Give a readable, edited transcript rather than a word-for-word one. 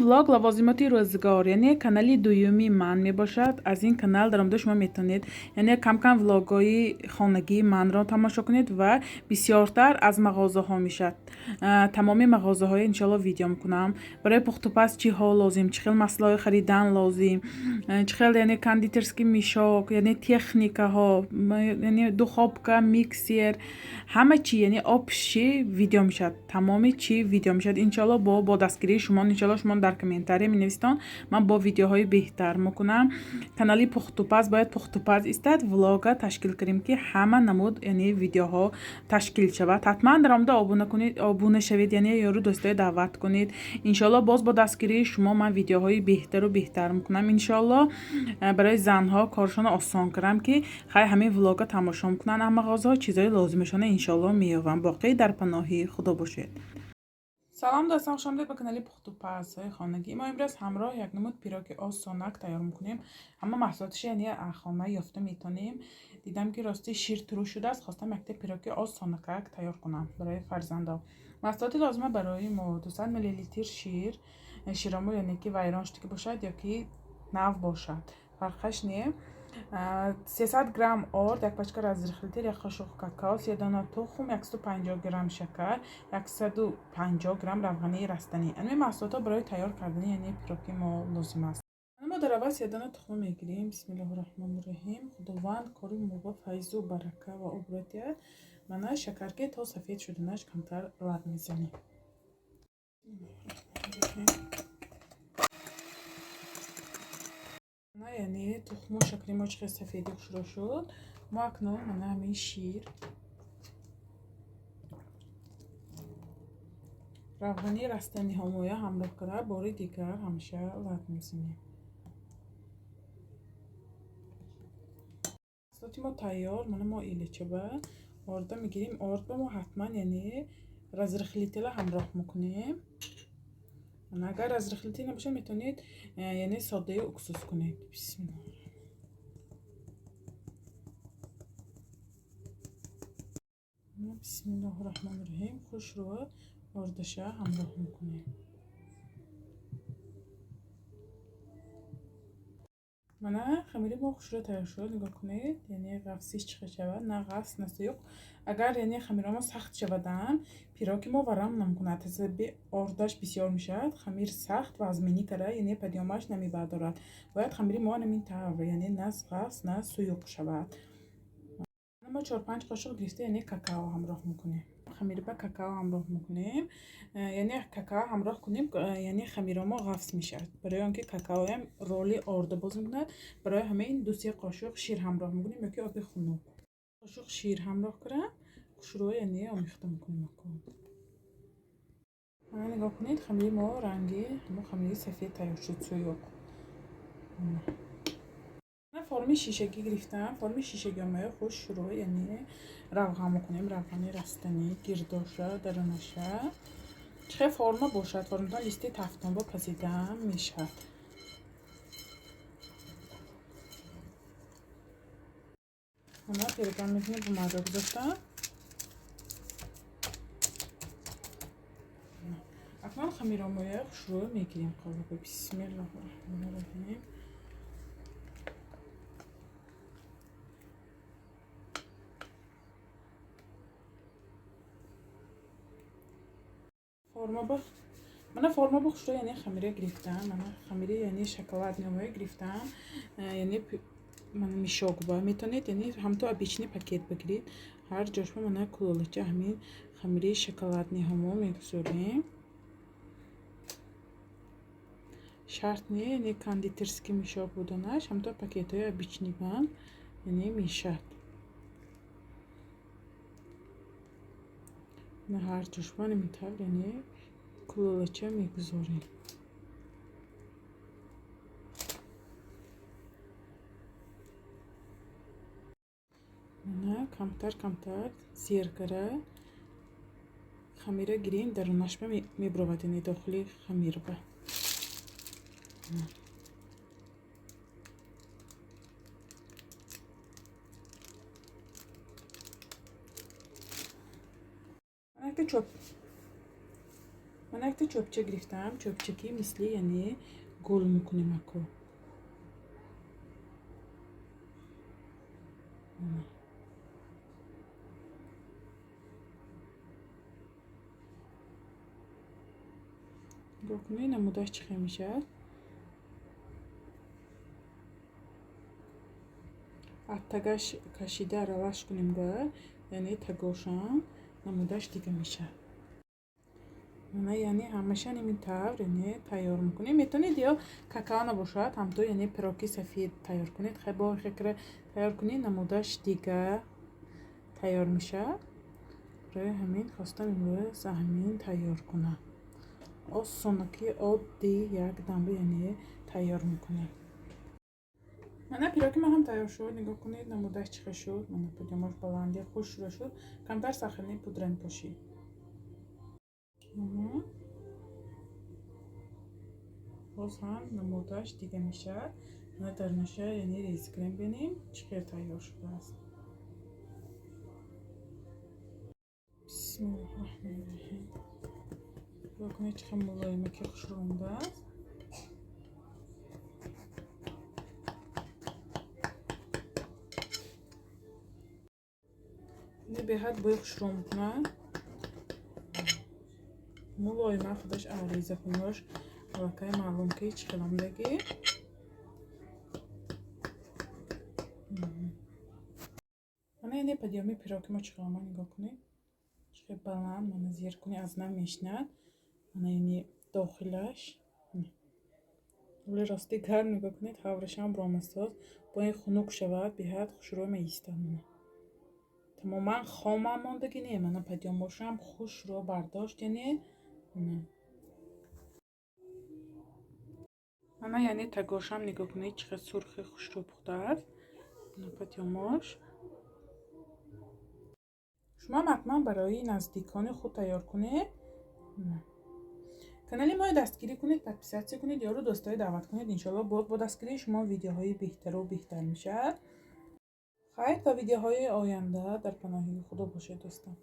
влог лавозимоти рӯзгор, яъне канали дуюми ман мебошад. Аз ин канал дар омода шумо метавонед яъне кам влогҳои хонагии манро тамошо кунед ва бисёртар аз мағозаҳо мешад. Тамоми мағозаҳои иншалло видео мекунам. Барои пухтупаз чиҳо лозим, чӣ хел маслаҳои харидан лозим, чӣ хел яъне кондитерский мешок, яъне техникаҳо, яъне духобка, миксер, ҳама чӣ, яъне обши видео мешад. Тамоми чӣ видео мешад. Иншалло бо дастгирии шумо иншалло шумо дар комментария менависед, ман бо видеоҳои беҳтар мекунам. Канали пухтупаз бояд пухтупаз истад влога ташкил кардем ки ҳама намуд яъне видеоҳо ташкил шавад. Хатман дар омода обуна кунед, обуна шавед, яъне ёру дӯстаи даъват кунед. Иншалло боз бо дастгирии шумо ман видеоҳои беҳтару беҳтар мекунам. Иншалло барои занҳо коршона осон кардам ки хай ҳамин влога тамошо мекунанд, ама мағозаҳо чизои лозимашона иншалло меёвам. боқӣ дар паноҳи худо бошед. салом дӯстон, хуш омадед ба канали пухтупазҳои хонагӣ. мо имрӯз ҳамроҳ як намуд пироги осонак тайёр мекунем. ҳама маҳсулоташ яъне хона ёфта метавонем. дидам ки рости шир туруш шудааст, хостам якта пироги осонакак тайёр кунам барои фарзандам. маҳсулоти лозима барои мо 200 мл шир, ширамо яъне ки вайрон шуда бошад ё ки нав бошад, фарқаш не. 300 грамм орд, як пачка разрих, як қошуқ какао, 3 дона тухм, 150 грамм шакар, 150 грамм равгани растани. ин маҳсулотҳо барои тайёр кардани яъне пироги мо лозим аст. мо дар аввал 3 дона тухм мегирем. бисмиллаҳирроҳмонирроҳим. худованд кори мо ба файзу барака ва оборот диҳад. мана шакарки то сафед шуданаш камтар лад мезанем. яъне тухму шакари мо чиқдр сафеди хушро шуд. мо акнун мана ҳамин шир, равгани растани ҳомоя ҳамроҳ карда бори дигар ҳамаша лад мезанем. маҳсулоти мо тайёр. мана мо иличаба орда мегирем. орда мо хатман яъне разрихлитила ҳамроҳ мекунем. агар разрихлити набошад метавонед яъне содаи уксус кунед. бисмиллаҳирроҳмонирроҳим. хушро ордаша ҳамроҳ мекунем. мана хамири мо хушро тайёр шуд. нигоҳ кунед, яъне ғафсиш чӣ хел шавад, на ғафс на суюқ. агар яъне хамирамо сахт шавадам, пироги мо варам намкунад, тассаби ордаш бисёр мешавад. хамир сахт вазминӣ кара, яъне падёмаш намебардорад. бояд хамири мо ҳамин тавр, яъне на ғафс на суюқ шавад. мо 4-5 қошуқ гирифта яъне какао ҳамроҳ мекунем. хамири ба какао ҳамроҳ мекунем. яъне какао ҳамроҳ кунем, яъне хамирамо ғафс мешавад. барои он ки какаоям роли орда боз мекунад. барои ҳамин 2-3 қошуқ шир ҳамроҳ мекунем ё ки оби хунук. қошуқ шир ҳамроҳ кардам. хушро яъне омехта мекунем. нигоҳ кунед, хамири мо ранги хамири сафед тайёр шуд, суюқ. форми шишагӣ гирифтам. форми шишагӣ омоя хуш шуро яъне равған мекунем. равғани растани гирдоша дарунаша чӣ хел форма бошад. форматон листи тафтонбо пазидам мешавад. мана пирогам мекунем бумаро гузоштам. акнун хамиро моя хушро мегирем қолаба. бисмиллаҳирроҳмонирроҳим. мана форма ба хушро яъне хамира гирифтам. мана хамири яъне шоколадни омоя гирифтам. яъне мана мешокба метавонед, яъне ҳамто обични пакет бигиред. ҳар ҷошба мана кулолача ҳамин хамири шоколадни ҳамо мегузорем. шарт не, яъне кондитерский мешок буданаш, ҳамто пакетҳои обични бам яъне мешад. на ҳар ҷошба намитавр яъне кулолача мегузорем. мана камтар зеркара хамира гирем. дарунашба мебуровад, яъне дохили хамирба. чоп من یک تا چوبچه گرفتم. چوبچگی مثلی یعنی گل میکنیم اکو. بکنی نمودش چخه میشه. اتگاش کشیده روش کنیم گه یعنی تگوشم نمودش دیگه میشه. من یعنی همشه نمی طور یعنی تیار میکنیم. میتونید یا какао نباشد همطور یعنی پیروگی سفید تیار کنید. خیلی با خیلی تیار کنید نمودش دیگه تیار میشه. برای همین خواستم امروز همین تیار کنم. آسونکی عادی یک دنبه یعنی تیار میکنیم. من پیروگی ما هم تیار شد. نگاه کنید نمودش چقدر شد. من پیجامش بلندی خوش شد. کمتر سخنی پودرن پوشی. باز هم نمودش دیگه میشه. نه در نشه یعنی ریز کریم بینیم چقدر تیار شده است. بسم الله الرحمن الرحیم. بکنید چقدر ملایمه که خوش رونده است. اینه به حد باید خوش رون کنه. ملایمه خودش عریضه کنش. واقعی معلوم که هیچ کلام دگی. من اینه پدیامی پیروگی ما چقدر ما نگاه کنید. چقدر بلند من زیر کنی از نمیشند. من اینه داخلش. ولی راستی گرم نگاه کنید. حورش هم برامستاد. با این خنک شود به حد خوش رو میستم. تماما خامه ماندگی نیه. من پدیاماشم خوش رو برداشت یعنی نه. من یعنی تگاشم نگاه کنید چقدر سرخ خوش رو پخته است. پدیاماش شما حتما برای نزدیکان خود تیار کنید. کانال ما دستگیری کنید، تکثیر کنید، یا رو دوستای دعوت کنید. انشالله با دستگیری شما ویدیوهای بهتر و بهتر میشه. خیر تا ویدیوهای آینده در پناه خدا باشه دوستان.